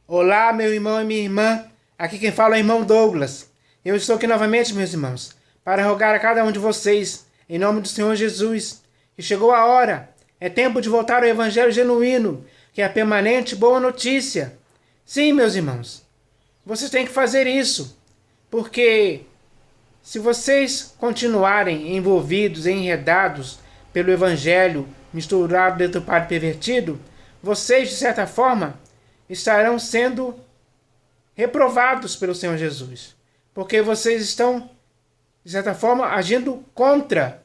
Olá, meu irmão e minha irmã. Aqui quem fala é o irmão Douglas. Eu estou aqui novamente, meus irmãos, para rogar a cada um de vocês, em nome do Senhor Jesus, que chegou a hora. É tempo de voltar ao Evangelho genuíno, que é a permanente boa notícia. Sim, meus irmãos, vocês têm que fazer isso, porque se vocês continuarem envolvidos, enredados pelo Evangelho misturado, deturpado e pervertido, vocês, de certa forma, estarão sendo reprovados pelo Senhor Jesus. Porque vocês estão, de certa forma, agindo contra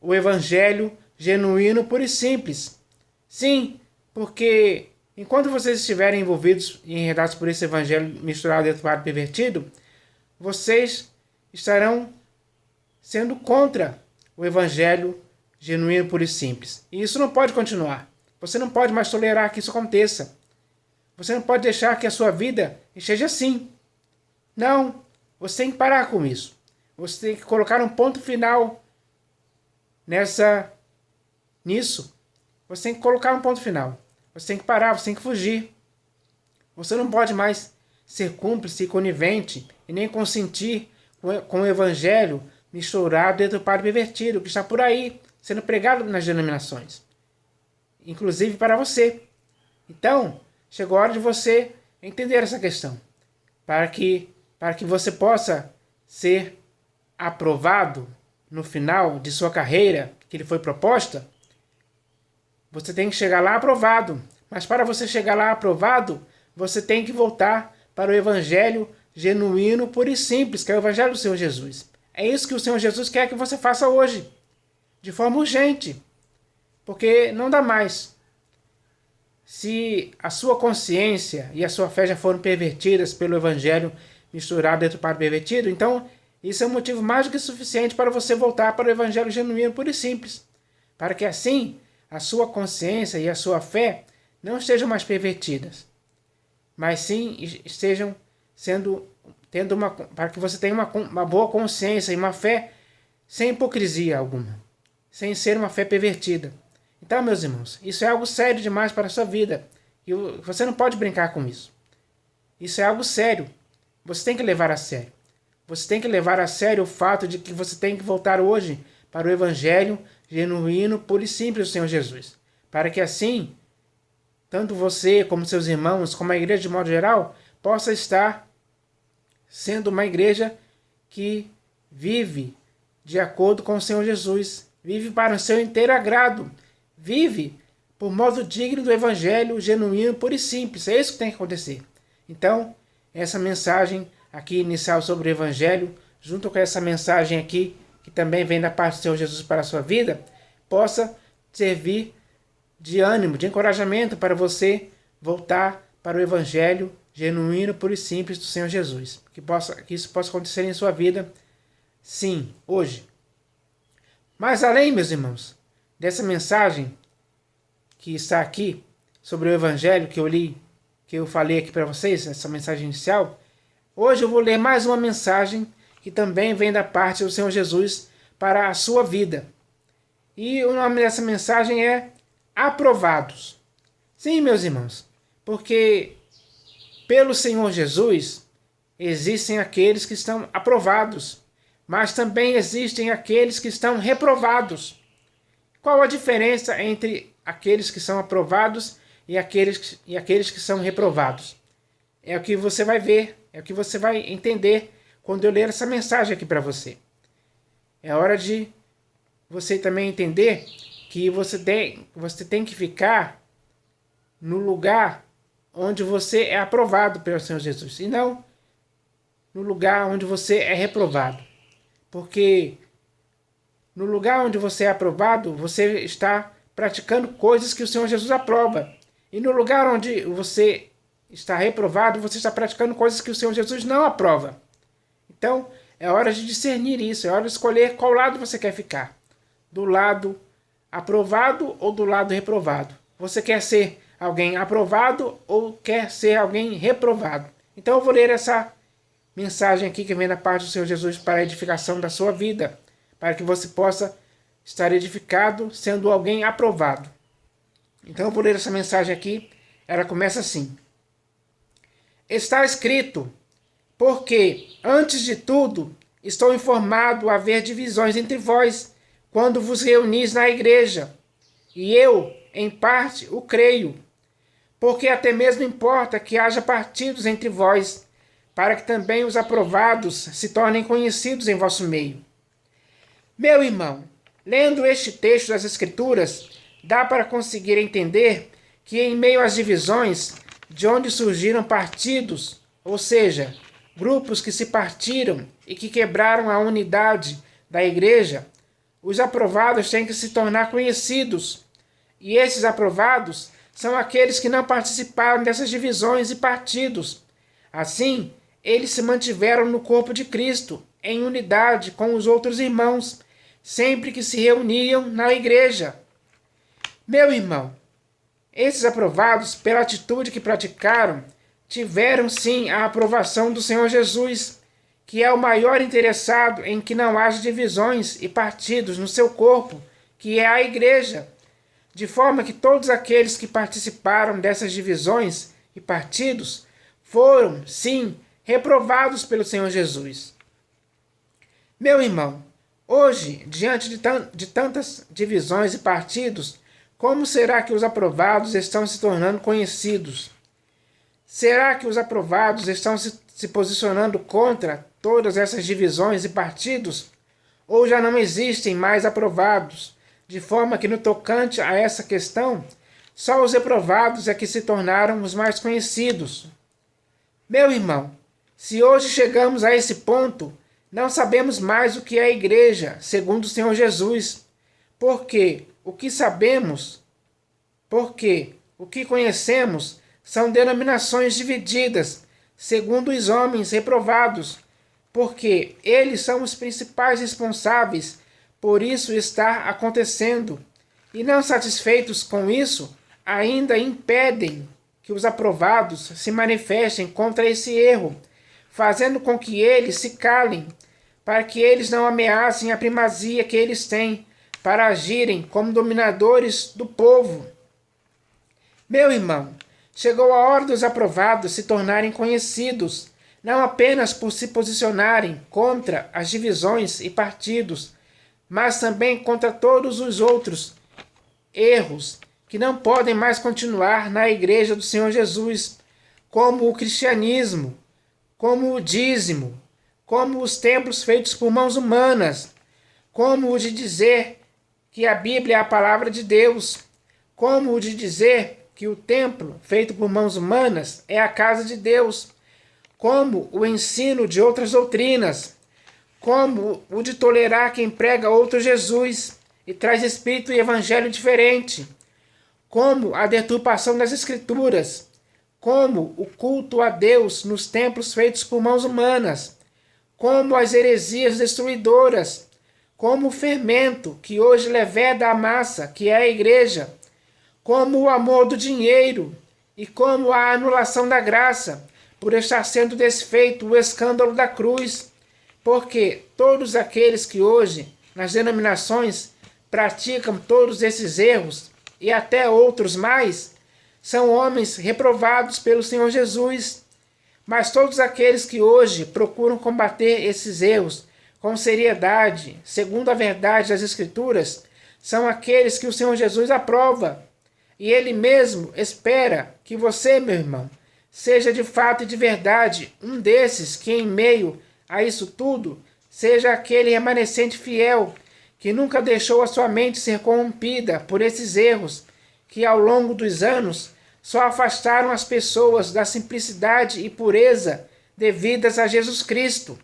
o Evangelho genuíno, puro e simples. Sim, porque enquanto vocês estiverem envolvidos e enredados por esse Evangelho misturado, deturpado e pervertido, vocês estarão sendo contra o Evangelho genuíno, puro e simples. E isso não pode continuar. Você não pode mais tolerar que isso aconteça. Você não pode deixar que a sua vida esteja assim. Não, você tem que parar com isso. Você tem que colocar um ponto final nisso. Você tem que colocar um ponto final. Você tem que parar, você tem que fugir. Você não pode mais ser cúmplice e conivente e nem consentir com o Evangelho misturado, deturpado e pervertido, que está por aí, sendo pregado nas denominações. Inclusive para você. Então, chegou a hora de você entender essa questão. Para que você possa ser aprovado no final de sua carreira, que lhe foi proposta, você tem que chegar lá aprovado. Mas para você chegar lá aprovado, você tem que voltar para o Evangelho genuíno, puro e simples, que é o Evangelho do Senhor Jesus. É isso que o Senhor Jesus quer que você faça hoje, de forma urgente, porque não dá mais. Se a sua consciência e a sua fé já foram pervertidas pelo Evangelho misturado, deturpado e pervertido, então isso é um motivo mais do que suficiente para você voltar para o Evangelho genuíno, puro e simples, para que assim a sua consciência e a sua fé não estejam mais pervertidas, mas sim estejam para que você tenha uma boa consciência e uma fé sem hipocrisia alguma, sem ser uma fé pervertida. Então, meus irmãos, isso é algo sério demais para a sua vida. E você não pode brincar com isso. Isso é algo sério. Você tem que levar a sério. Você tem que levar a sério o fato de que você tem que voltar hoje para o Evangelho genuíno, puro e simples do Senhor Jesus. Para que assim, tanto você como seus irmãos, como a igreja de modo geral, possa estar sendo uma igreja que vive de acordo com o Senhor Jesus. Vive para o seu inteiro agrado. Vive por modo digno do Evangelho genuíno, puro e simples. É isso que tem que acontecer. Então, essa mensagem aqui inicial sobre o Evangelho, junto com essa mensagem aqui, que também vem da parte do Senhor Jesus para a sua vida, possa servir de ânimo, de encorajamento para você voltar para o Evangelho genuíno, puro e simples do Senhor Jesus. Que isso possa acontecer em sua vida, sim, hoje. Mas além, meus irmãos, dessa mensagem que está aqui sobre o Evangelho que eu li, que eu falei aqui para vocês, essa mensagem inicial, hoje eu vou ler mais uma mensagem que também vem da parte do Senhor Jesus para a sua vida. E o nome dessa mensagem é Aprovados. Sim, meus irmãos, porque pelo Senhor Jesus existem aqueles que estão aprovados, mas também existem aqueles que estão reprovados. Qual a diferença entre aqueles que são aprovados e aqueles que são reprovados? É o que você vai ver, é o que você vai entender quando eu ler essa mensagem aqui para você. É hora de você também entender que você tem que ficar no lugar onde você é aprovado pelo Senhor Jesus, e não no lugar onde você é reprovado. Porque no lugar onde você é aprovado, você está praticando coisas que o Senhor Jesus aprova. E no lugar onde você está reprovado, você está praticando coisas que o Senhor Jesus não aprova. Então, é hora de discernir isso, é hora de escolher qual lado você quer ficar. Do lado aprovado ou do lado reprovado? Você quer ser alguém aprovado ou quer ser alguém reprovado? Então eu vou ler essa mensagem aqui que vem da parte do Senhor Jesus para a edificação da sua vida, para que você possa estar edificado sendo alguém aprovado. Então eu vou ler essa mensagem aqui, ela começa assim. Está escrito: porque, antes de tudo, estou informado haver divisões entre vós, quando vos reunis na igreja. E eu, em parte, o creio. Porque até mesmo importa que haja partidos entre vós, para que também os aprovados se tornem conhecidos em vosso meio. Meu irmão, lendo este texto das Escrituras, dá para conseguir entender que em meio às divisões, de onde surgiram partidos, ou seja, grupos que se partiram e que quebraram a unidade da igreja, os aprovados têm que se tornar conhecidos. E esses aprovados são aqueles que não participaram dessas divisões e partidos. Assim, eles se mantiveram no corpo de Cristo, em unidade com os outros irmãos, sempre que se reuniam na igreja. Meu irmão, esses aprovados, pela atitude que praticaram, tiveram sim a aprovação do Senhor Jesus, que é o maior interessado em que não haja divisões e partidos no seu corpo, que é a igreja, de forma que todos aqueles que participaram dessas divisões e partidos foram, sim, reprovados pelo Senhor Jesus. Meu irmão, hoje, diante de tantas divisões e partidos, como será que os aprovados estão se tornando conhecidos? Será que os aprovados estão se posicionando contra todas essas divisões e partidos? Ou já não existem mais aprovados, de forma que no tocante a essa questão, só os reprovados é que se tornaram os mais conhecidos? Meu irmão, se hoje chegamos a esse ponto, não sabemos mais o que é a igreja, segundo o Senhor Jesus, porque o que conhecemos são denominações divididas, segundo os homens reprovados, porque eles são os principais responsáveis por isso estar acontecendo, e não satisfeitos com isso, ainda impedem que os aprovados se manifestem contra esse erro, fazendo com que eles se calem, para que eles não ameacem a primazia que eles têm, para agirem como dominadores do povo. Meu irmão, chegou a hora dos aprovados se tornarem conhecidos, não apenas por se posicionarem contra as divisões e partidos, mas também contra todos os outros erros que não podem mais continuar na igreja do Senhor Jesus, como o cristianismo, como o dízimo, como os templos feitos por mãos humanas, como o de dizer que a Bíblia é a palavra de Deus, como o de dizer que o templo feito por mãos humanas é a casa de Deus, como o ensino de outras doutrinas, como o de tolerar quem prega outro Jesus e traz espírito e evangelho diferente, como a deturpação das Escrituras, como o culto a Deus nos templos feitos por mãos humanas, como as heresias destruidoras, como o fermento que hoje leveda a massa, que é a igreja, como o amor do dinheiro e como a anulação da graça, por estar sendo desfeito o escândalo da cruz, porque todos aqueles que hoje, nas denominações, praticam todos esses erros, e até outros mais, são homens reprovados pelo Senhor Jesus. Mas todos aqueles que hoje procuram combater esses erros com seriedade, segundo a verdade das Escrituras, são aqueles que o Senhor Jesus aprova. E Ele mesmo espera que você, meu irmão, seja de fato e de verdade um desses que, em meio a isso tudo, seja aquele remanescente fiel que nunca deixou a sua mente ser corrompida por esses erros que, ao longo dos anos, só afastaram as pessoas da simplicidade e pureza devidas a Jesus Cristo.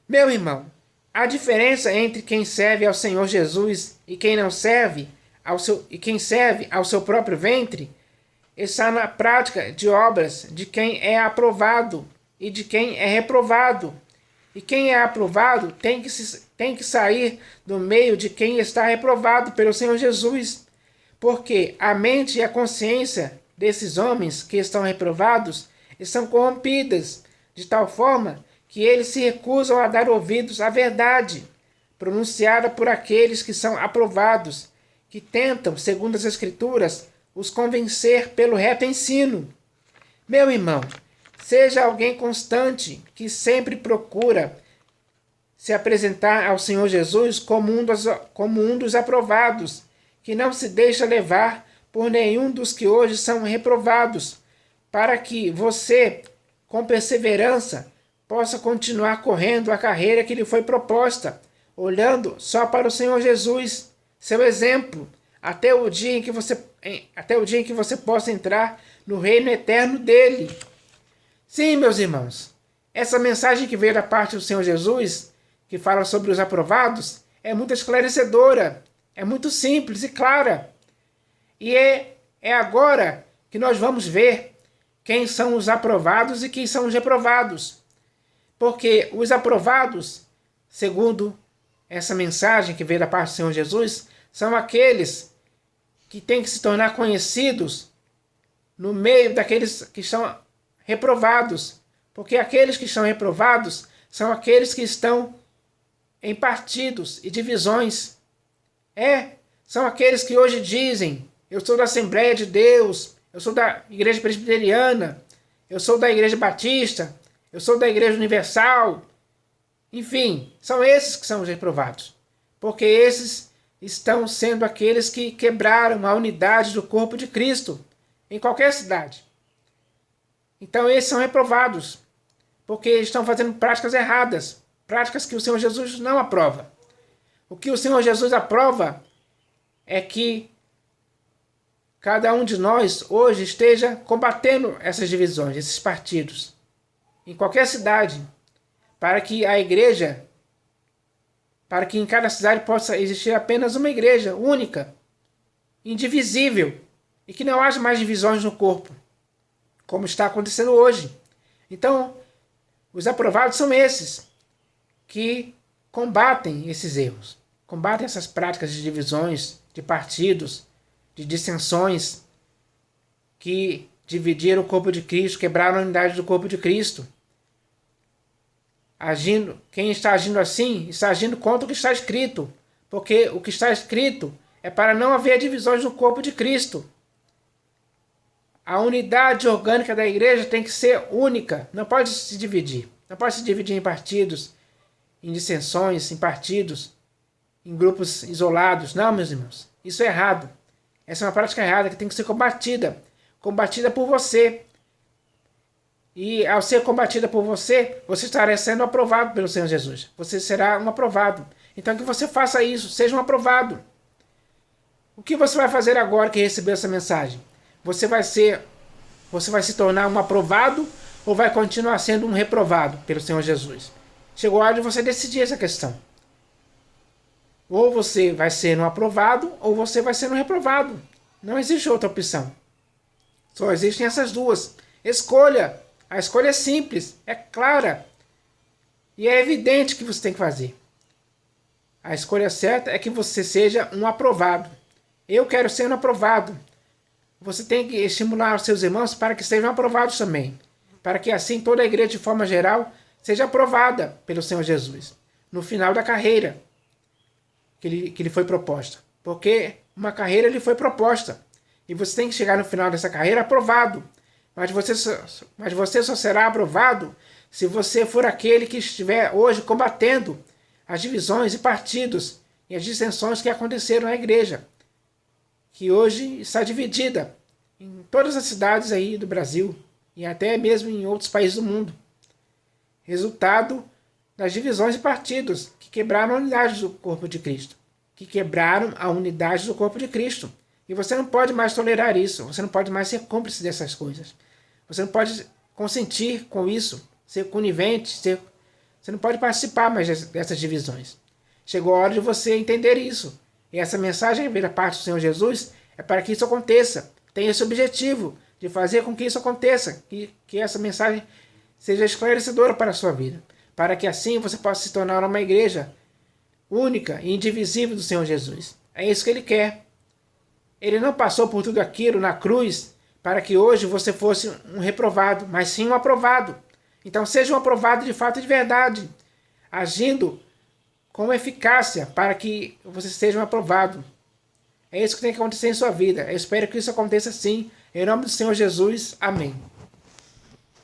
Meu irmão, a diferença entre quem serve ao Senhor Jesus e quem não serve quem serve ao seu próprio ventre está na prática de obras de quem é aprovado e de quem é reprovado. E quem é aprovado tem que sair do meio de quem está reprovado pelo Senhor Jesus, porque a mente e a consciência desses homens que estão reprovados estão corrompidas, de tal forma que eles se recusam a dar ouvidos à verdade, pronunciada por aqueles que são aprovados, que tentam, segundo as Escrituras, os convencer pelo reto ensino. Meu irmão, seja alguém constante que sempre procura se apresentar ao Senhor Jesus como um dos aprovados, que não se deixa levar por nenhum dos que hoje são reprovados, para que você, com perseverança, possa continuar correndo a carreira que lhe foi proposta, olhando só para o Senhor Jesus, seu exemplo, até o dia em que você possa entrar no reino eterno dele. Sim, meus irmãos, essa mensagem que veio da parte do Senhor Jesus, que fala sobre os aprovados, é muito esclarecedora, é muito simples e clara. E é agora que nós vamos ver quem são os aprovados e quem são os reprovados. Porque os aprovados, segundo essa mensagem que veio da parte do Senhor Jesus, são aqueles que têm que se tornar conhecidos no meio daqueles que estão reprovados. Porque aqueles que estão reprovados são aqueles que estão em partidos e divisões. São aqueles que hoje dizem: eu sou da Assembleia de Deus, eu sou da Igreja Presbiteriana, eu sou da Igreja Batista, eu sou da Igreja Universal. Enfim, são esses que são os reprovados. Porque esses estão sendo aqueles que quebraram a unidade do corpo de Cristo em qualquer cidade. Então esses são reprovados, porque estão fazendo práticas erradas, práticas que o Senhor Jesus não aprova. O que o Senhor Jesus aprova é que cada um de nós hoje esteja combatendo essas divisões, esses partidos, em qualquer cidade, para que a igreja, para que em cada cidade possa existir apenas uma igreja única, indivisível, e que não haja mais divisões no corpo, como está acontecendo hoje. Então, os aprovados são esses, que combatem esses erros, combatem essas práticas de divisões, de partidos, de dissensões, que dividiram o corpo de Cristo, quebraram a unidade do corpo de Cristo. Quem está agindo assim, está agindo contra o que está escrito, porque o que está escrito é para não haver divisões no corpo de Cristo. A unidade orgânica da igreja tem que ser única, não pode se dividir. Não pode se dividir em partidos, em dissensões, em partidos, em grupos isolados. Não, meus irmãos, isso é errado. Essa é uma prática errada que tem que ser combatida por você. E ao ser combatida por você, você estará sendo aprovado pelo Senhor Jesus. Você será um aprovado. Então que você faça isso, seja um aprovado. O que você vai fazer agora que recebeu essa mensagem? Você vai se tornar um aprovado ou vai continuar sendo um reprovado pelo Senhor Jesus? Chegou a hora de você decidir essa questão. Ou você vai ser um aprovado ou você vai ser um reprovado. Não existe outra opção. Só existem essas duas. Escolha. A escolha é simples, é clara. E é evidente que você tem que fazer. A escolha certa é que você seja um aprovado. Eu quero ser um aprovado. Você tem que estimular os seus irmãos para que sejam aprovados também. Para que assim toda a igreja, de forma geral, seja aprovada pelo Senhor Jesus. No final da carreira que lhe foi proposta. Porque uma carreira lhe foi proposta. E você tem que chegar no final dessa carreira aprovado. Mas você só será aprovado se você for aquele que estiver hoje combatendo as divisões e partidos e as dissensões que aconteceram na igreja, que hoje está dividida em todas as cidades aí do Brasil e até mesmo em outros países do mundo. Resultado das divisões e partidos que quebraram a unidade do corpo de Cristo. E você não pode mais tolerar isso. Você não pode mais ser cúmplice dessas coisas. Você não pode consentir com isso, ser conivente, você não pode participar mais dessas divisões. Chegou a hora de você entender isso. E essa mensagem que veio da parte do Senhor Jesus é para que isso aconteça. Tem esse objetivo de fazer com que isso aconteça, que essa mensagem seja esclarecedora para a sua vida, para que assim você possa se tornar uma igreja única e indivisível do Senhor Jesus. É isso que Ele quer. Ele não passou por tudo aquilo na cruz para que hoje você fosse um reprovado, mas sim um aprovado. Então seja um aprovado de fato e de verdade, agindo com eficácia para que você seja um aprovado. É isso que tem que acontecer em sua vida. Eu espero que isso aconteça sim. Em nome do Senhor Jesus. Amém.